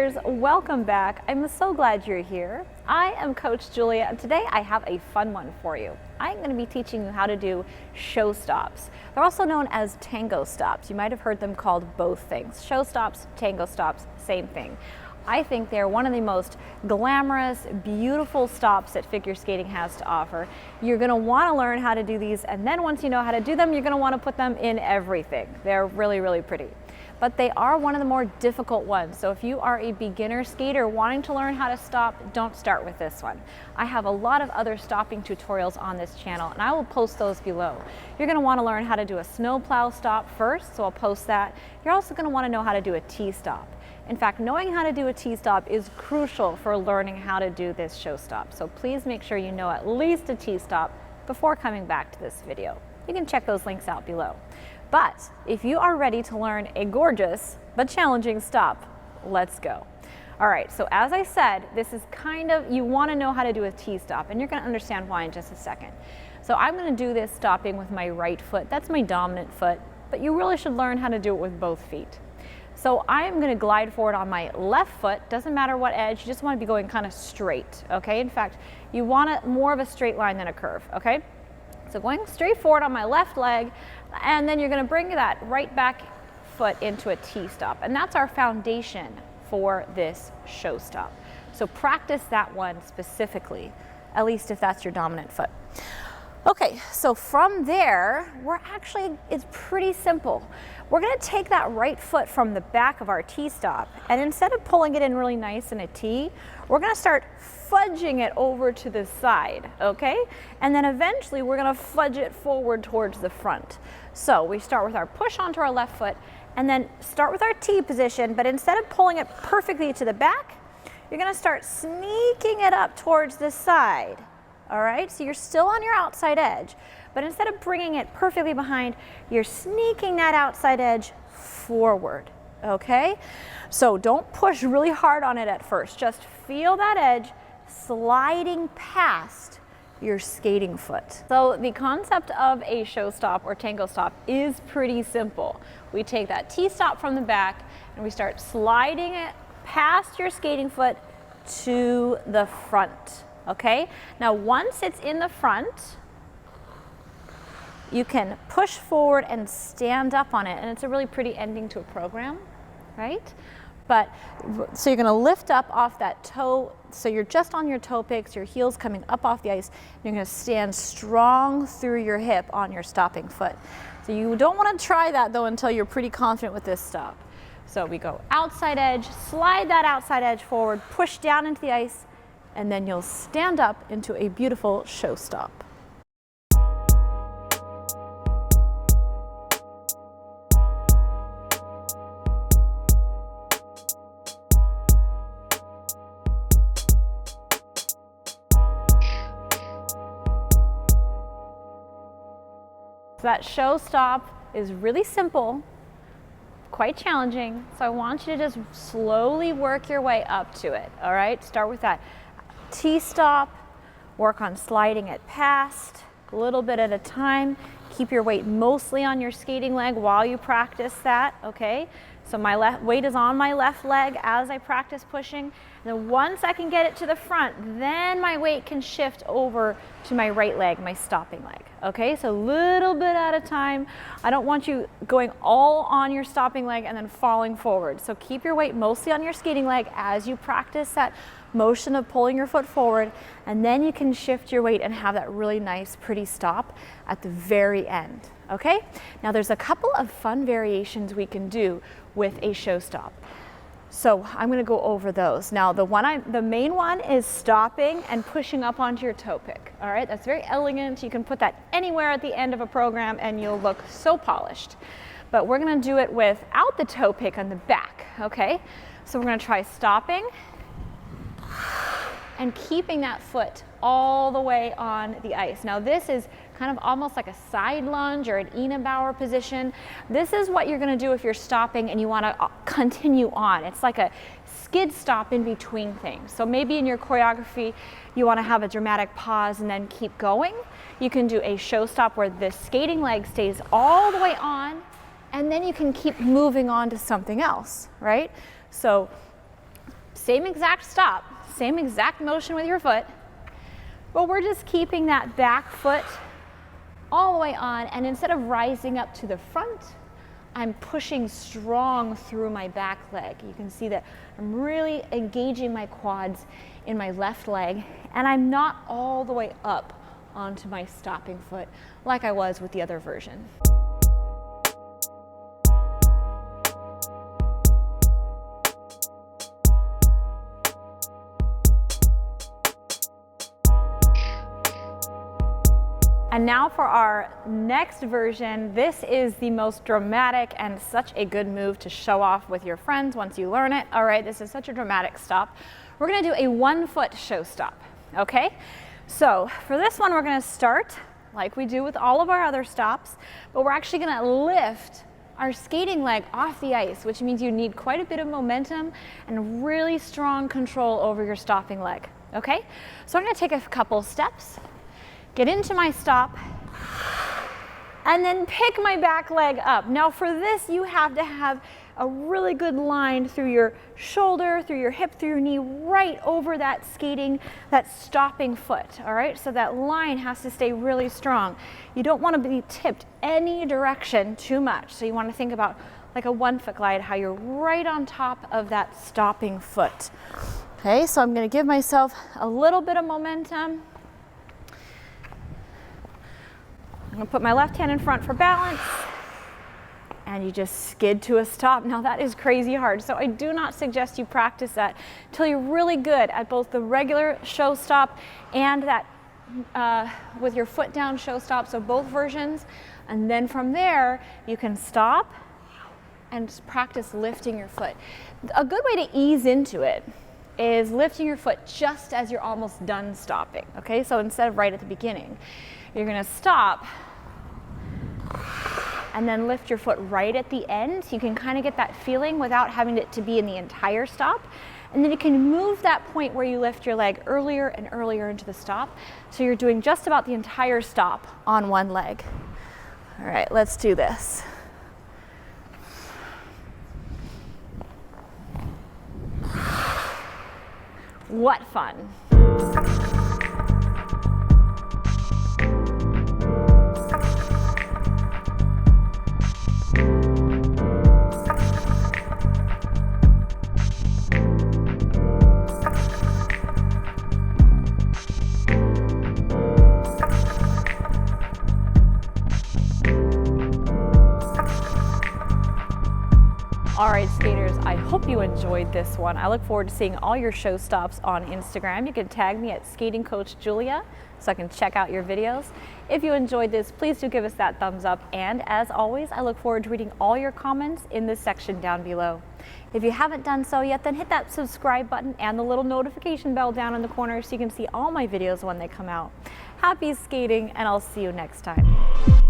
skaters, welcome back. I'm so glad you're here. I am Coach Julia, and today I have a fun one for you. I'm going to be teaching you how to do show stops. They're also known as tango stops. You might have heard them called both things. Show stops, tango stops, same thing. I think they're one of the most glamorous, beautiful stops that figure skating has to offer. You're going to want to learn how to do these, and then once you know how to do them, you're going to want to put them in everything. They're really, really pretty. But they are one of the more difficult ones. So if you are a beginner skater wanting to learn how to stop, don't start with this one. I have a lot of other stopping tutorials on this channel, and I will post those below. You're going to want to learn how to do a snowplow stop first, so I'll post that. You're also going to want to know how to do a T-stop. In fact, knowing how to do a T-stop is crucial for learning how to do this show stop. So please make sure you know at least a T-stop before coming back to this video. You can check those links out below. But if you are ready to learn a gorgeous but challenging stop, let's go. All right, so as I said, this is you want to know how to do a T-stop, and you're going to understand why in just a second. So I'm going to do this stopping with my right foot. That's my dominant foot, but you really should learn how to do it with both feet. So I am going to glide forward on my left foot. Doesn't matter what edge, you just want to be going kind of straight, okay? In fact, you want more of a straight line than a curve, okay? So going straight forward on my left leg, and then you're going to bring that right back foot into a T-stop. And that's our foundation for this show stop. So practice that one specifically, at least if that's your dominant foot. Okay, so from there, it's pretty simple. We're going to take that right foot from the back of our T-stop, and instead of pulling it in really nice in a T, we're going to start fudging it over to the side, okay? And then eventually we're going to fudge it forward towards the front. So we start with our push onto our left foot, and then start with our T position, but instead of pulling it perfectly to the back, you're going to start sneaking it up towards the side. All right, so you're still on your outside edge, but instead of bringing it perfectly behind, you're sneaking that outside edge forward, okay? So don't push really hard on it at first. Just feel that edge sliding past your skating foot. So the concept of a show stop or tango stop is pretty simple. We take that T-stop from the back and we start sliding it past your skating foot to the front. Okay, now once it's in the front, you can push forward and stand up on it, and it's a really pretty ending to a program, right? So you're going to lift up off that toe, so you're just on your toe picks, your heels coming up off the ice, and you're going to stand strong through your hip on your stopping foot. So you don't want to try that though until you're pretty confident with this stop. So we go outside edge, slide that outside edge forward, push down into the ice, and then you'll stand up into a beautiful show stop. So that show stop is really simple, quite challenging, so I want you to just slowly work your way up to it, all right? Start with that T-stop, work on sliding it past, a little bit at a time. Keep your weight mostly on your skating leg while you practice that, okay? So my weight is on my left leg as I practice pushing. And then once I can get it to the front, then my weight can shift over to my right leg, my stopping leg, okay? So a little bit at a time. I don't want you going all on your stopping leg and then falling forward. So keep your weight mostly on your skating leg as you practice that motion of pulling your foot forward, and then you can shift your weight and have that really nice, pretty stop at the very end, okay? Now there's a couple of fun variations we can do with a show stop. So I'm gonna go over those. Now the main one is stopping and pushing up onto your toe pick, all right? That's very elegant. You can put that anywhere at the end of a program and you'll look so polished. But we're gonna do it without the toe pick on the back, okay? So we're gonna try stopping and keeping that foot all the way on the ice. Now this is kind of almost like a side lunge or an Ina Bauer position. This is what you're going to do if you're stopping and you want to continue on. It's like a skid stop in between things. So maybe in your choreography you want to have a dramatic pause and then keep going. You can do a show stop where the skating leg stays all the way on and then you can keep moving on to something else, right? So Same exact stop, same exact motion with your foot, but we're just keeping that back foot all the way on, and instead of rising up to the front, I'm pushing strong through my back leg. You can see that I'm really engaging my quads in my left leg, and I'm not all the way up onto my stopping foot like I was with the other version. And now for our next version. This is the most dramatic and such a good move to show off with your friends once you learn it. All right, this is such a dramatic stop. We're gonna do a 1 foot show stop, okay? So for this one, we're gonna start like we do with all of our other stops, but we're actually gonna lift our skating leg off the ice, which means you need quite a bit of momentum and really strong control over your stopping leg, okay? So I'm gonna take a couple steps, get into my stop, and then pick my back leg up. Now for this, you have to have a really good line through your shoulder, through your hip, through your knee, right over that skating, that stopping foot, all right? So that line has to stay really strong. You don't want to be tipped any direction too much. So you want to think about like a 1 foot glide, how you're right on top of that stopping foot. Okay, so I'm going to give myself a little bit of momentum. I'm gonna put my left hand in front for balance, and you just skid to a stop. Now that is crazy hard, so I do not suggest you practice that until you're really good at both the regular show stop and that with your foot down show stop, so both versions. And then from there, you can stop and practice lifting your foot. A good way to ease into it is lifting your foot just as you're almost done stopping, okay? So instead of right at the beginning, you're gonna stop and then lift your foot right at the end. So you can kind of get that feeling without having it to be in the entire stop. And then you can move that point where you lift your leg earlier and earlier into the stop. So you're doing just about the entire stop on one leg. All right, let's do this. What fun. All right, skaters, I hope you enjoyed this one. I look forward to seeing all your show stops on Instagram. You can tag me at Skating Coach Julia so I can check out your videos. If you enjoyed this, please do give us that thumbs up. And as always, I look forward to reading all your comments in the section down below. If you haven't done so yet, then hit that subscribe button and the little notification bell down in the corner so you can see all my videos when they come out. Happy skating, and I'll see you next time.